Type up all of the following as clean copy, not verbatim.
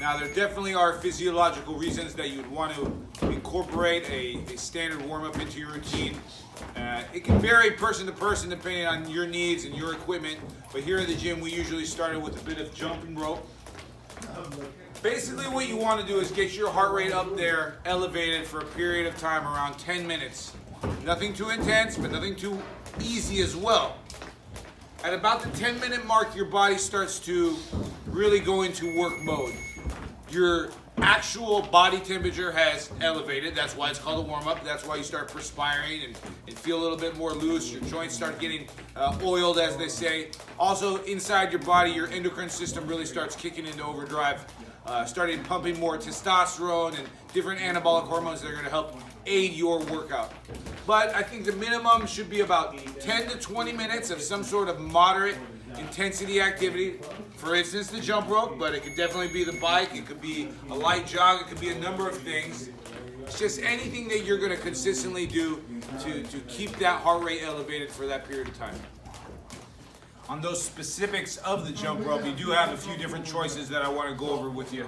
Now, there definitely are physiological reasons that you'd want to incorporate a standard warm-up into your routine. It can vary person to person depending on your needs and your equipment, but here at the gym we usually started with a bit of jumping rope. Basically what you want to do is get your heart rate up there, elevated for a period of time around 10 minutes. Nothing too intense, but nothing too easy as well. At about the 10-minute mark, your body starts to really go into work mode. Your actual body temperature has elevated. That's why it's called a warm-up. That's why you start perspiring and feel a little bit more loose. Your joints start getting oiled, as they say. Also, inside your body, your endocrine system really starts kicking into overdrive, starting pumping more testosterone and different anabolic hormones that are going to help aid your workout. But I think the minimum should be about 10 to 20 minutes of some sort of moderate intensity activity. For instance, the jump rope, but it could definitely be the bike, it could be a light jog, it could be a number of things. It's just anything that you're going to consistently do to keep that heart rate elevated for that period of time. On those specifics of the jump rope, you do have a few different choices that I want to go over with you.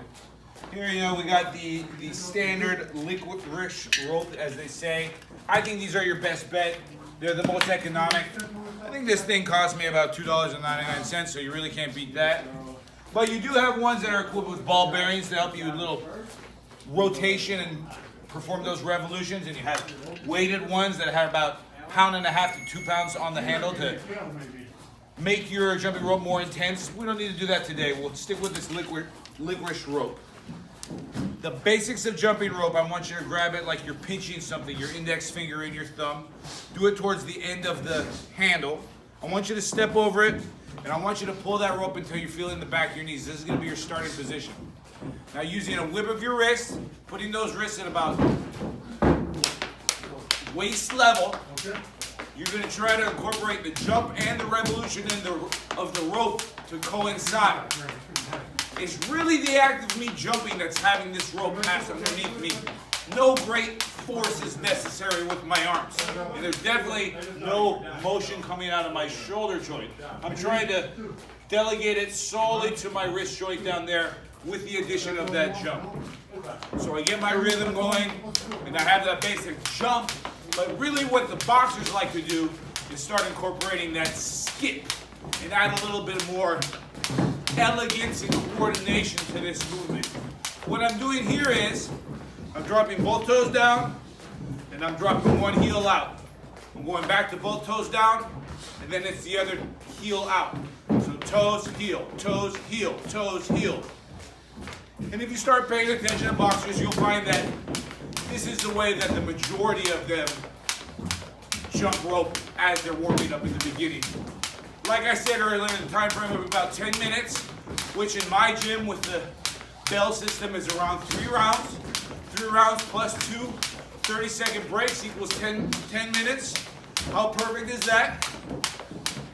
Here, we got the standard licorice rope, as they say. I think these are your best bet. They're the most economic. I think this thing cost me about $2.99, so you really can't beat that. But you do have ones that are equipped with ball bearings to help you with a little rotation and perform those revolutions. And you have weighted ones that have about 1.5 to 2 pounds on the handle to make your jumping rope more intense. We don't need to do that today. We'll stick with this licorice rope. The basics of jumping rope, I want you to grab it like you're pinching something, your index finger and your thumb. Do it towards the end of the handle. I want you to step over it, and I want you to pull that rope until you're feeling the back of your knees. This is going to be your starting position. Now, using a whip of your wrist, putting those wrists at about waist level, you're going to try to incorporate the jump and the revolution of the rope to coincide. It's really the act of me jumping that's having this rope pass underneath me. No great force is necessary with my arms. And there's definitely no motion coming out of my shoulder joint. I'm trying to delegate it solely to my wrist joint down there with the addition of that jump. So I get my rhythm going, and I have that basic jump. But really what the boxers like to do is start incorporating that skip and add a little bit more elegance and coordination to this movement. What I'm doing here is I'm dropping both toes down and I'm dropping one heel out. I'm going back to both toes down and then it's the other heel out. So toes, heel, toes, heel, toes, heel. And if you start paying attention to boxers, you'll find that this is the way that the majority of them jump rope as they're warming up in the beginning. Like I said earlier, in the time frame of about 10 minutes, which in my gym with the bell system is around 3 rounds. 3 rounds plus 2 30-second breaks equals 10 minutes. How perfect is that?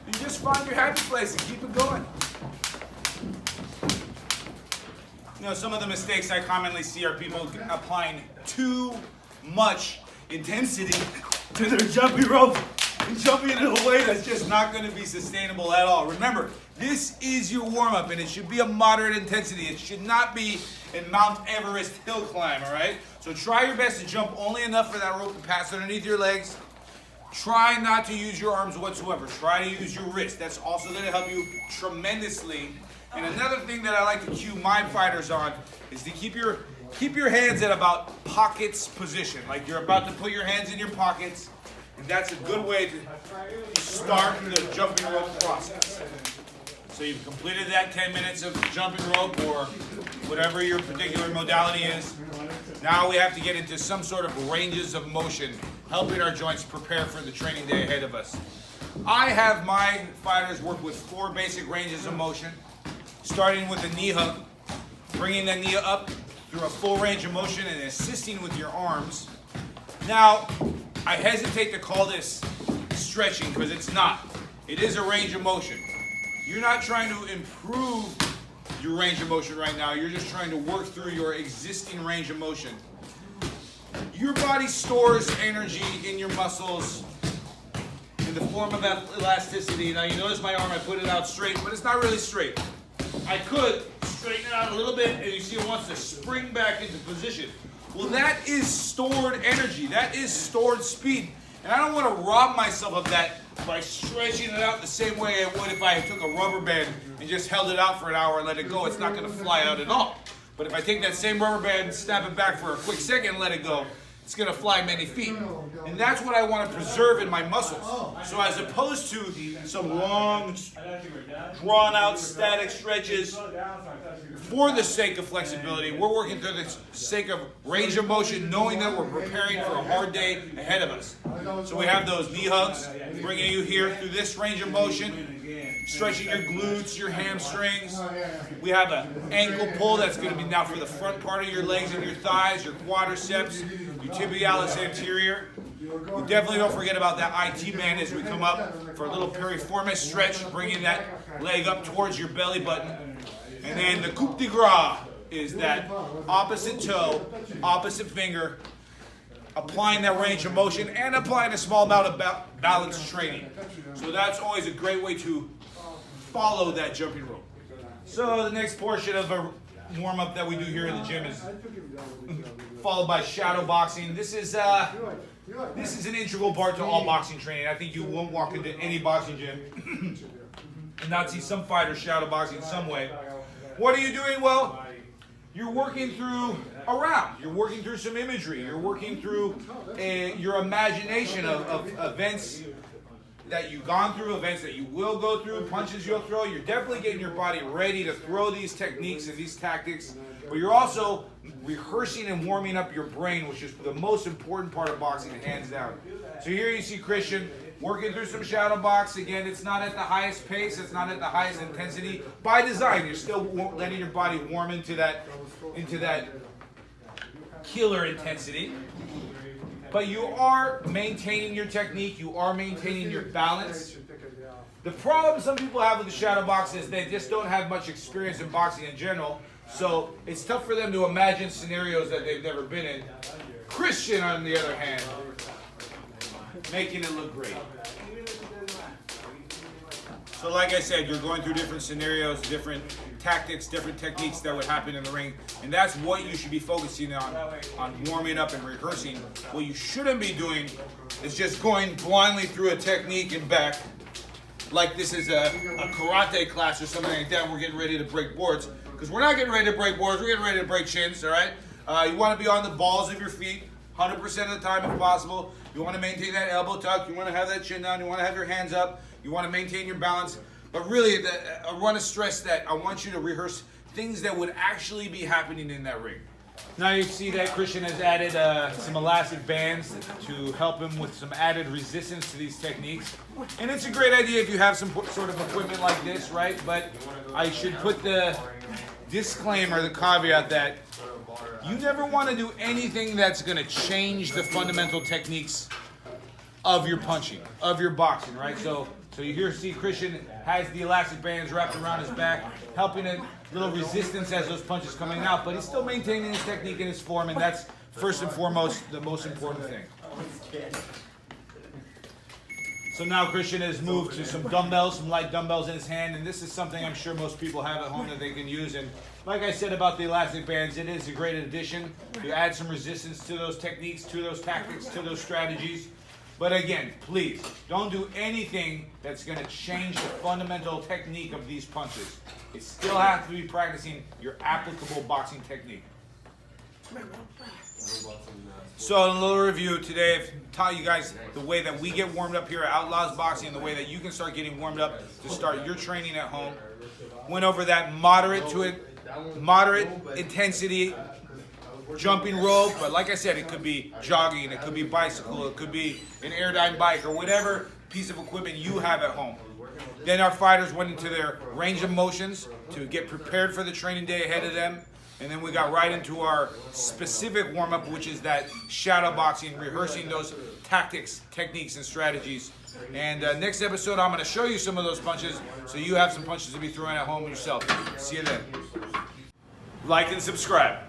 You just find your happy place and keep it going. Some of the mistakes I commonly see are people applying too much intensity to their jumping rope and jumping in a way that's just not going to be sustainable at all. Remember, this is your warm-up, and it should be a moderate intensity. It should not be a Mount Everest hill climb, all right? So try your best to jump only enough for that rope to pass underneath your legs. Try not to use your arms whatsoever. Try to use your wrist. That's also going to help you tremendously. And another thing that I like to cue my fighters on is to keep your hands at about pockets position, like you're about to put your hands in your pockets, and that's a good way to start the jumping rope process. So you've completed that 10 minutes of jumping rope or whatever your particular modality is. Now we have to get into some sort of ranges of motion, helping our joints prepare for the training day ahead of us. I have my fighters work with 4 basic ranges of motion, starting with a knee hug, bringing that knee up through a full range of motion and assisting with your arms. Now, I hesitate to call this stretching because it's not. It is a range of motion. You're not trying to improve your range of motion right now. You're just trying to work through your existing range of motion. Your body stores energy in your muscles in the form of elasticity. Now, you notice my arm, I put it out straight, but it's not really straight. I could straighten it out a little bit, and you see it wants to spring back into position. Well, that is stored energy. That is stored speed. And I don't want to rob myself of that by stretching it out the same way I would if I took a rubber band and just held it out for an hour and let it go. It's not going to fly out at all. But if I take that same rubber band and snap it back for a quick second and let it go, it's going to fly many feet. And that's what I want to preserve in my muscles. So as opposed to some long, drawn-out static stretches for the sake of flexibility, we're working for the sake of range of motion, knowing that we're preparing for a hard day ahead of us. So we have those knee hugs, bringing you here through this range of motion, stretching your glutes, your hamstrings. We have an ankle pull that's going to be now for the front part of your legs and your thighs, your quadriceps, your tibialis anterior. We definitely don't forget about that IT band as we come up for a little piriformis stretch, bringing that leg up towards your belly button. And then the coup de grace is that opposite toe, opposite finger, applying that range of motion and applying a small amount of balance training. So that's always a great way to follow that jumping rope. So the next portion of a warm-up that we do here in the gym is followed by shadow boxing. This is an integral part to all boxing training. I think you won't walk into any boxing gym and not see some fighter shadow boxing in some way. What are you doing? Well, you're working through a round. You're working through some imagery. You're working through your imagination of events that you've gone through, events that you will go through, punches you'll throw. You're definitely getting your body ready to throw these techniques and these tactics, but you're also rehearsing and warming up your brain, which is the most important part of boxing, hands down. So here you see Christian working through some shadow box. Again, it's not at the highest pace, it's not at the highest intensity. By design, you're still letting your body warm into that killer intensity. But you are maintaining your technique, you are maintaining your balance. The problem some people have with the shadow box is they just don't have much experience in boxing in general, so it's tough for them to imagine scenarios that they've never been in. Christian, on the other hand, making it look great. So like I said, you're going through different scenarios, different tactics, different techniques that would happen in the ring, and that's what you should be focusing on warming up and rehearsing. What you shouldn't be doing is just going blindly through a technique and back like this is a karate class or something like that. We're getting ready to break boards, because we're not getting ready to break boards, we're getting ready to break chins, all right? You want to be on the balls of your feet 100% of the time if possible. You want to maintain that elbow tuck, you want to have that chin down, you want to have your hands up, you want to maintain your balance. But really, I want to stress that I want you to rehearse things that would actually be happening in that ring. Now you see that Christian has added some elastic bands to help him with some added resistance to these techniques. And it's a great idea if you have some sort of equipment like this, right? But I should put the disclaimer, the caveat that you never want to do anything that's going to change the fundamental techniques of your punching, of your boxing, right? So you here see Christian has the elastic bands wrapped around his back, helping a little resistance as those punches coming out, but he's still maintaining his technique and his form, and that's first and foremost the most important thing. So now Christian has moved to some dumbbells, some light dumbbells in his hand, and this is something I'm sure most people have at home that they can use. And like I said about the elastic bands, it is a great addition to add some resistance to those techniques, to those tactics, to those strategies. But again, please, don't do anything that's going to change the fundamental technique of these punches. You still have to be practicing your applicable boxing technique. So in a little review today, I've taught you guys the way that we get warmed up here at Outlaws Boxing, and the way that you can start getting warmed up to start your training at home. Went over that moderate intensity jumping rope, but like I said, it could be jogging, it could be bicycle, it could be an airdyne bike, or whatever piece of equipment you have at home. Then our fighters went into their range of motions to get prepared for the training day ahead of them. And then we got right into our specific warm-up, which is that shadow boxing, rehearsing those tactics, techniques, and strategies. And next episode, I'm going to show you some of those punches so you have some punches to be throwing at home yourself. See you then. Like and subscribe.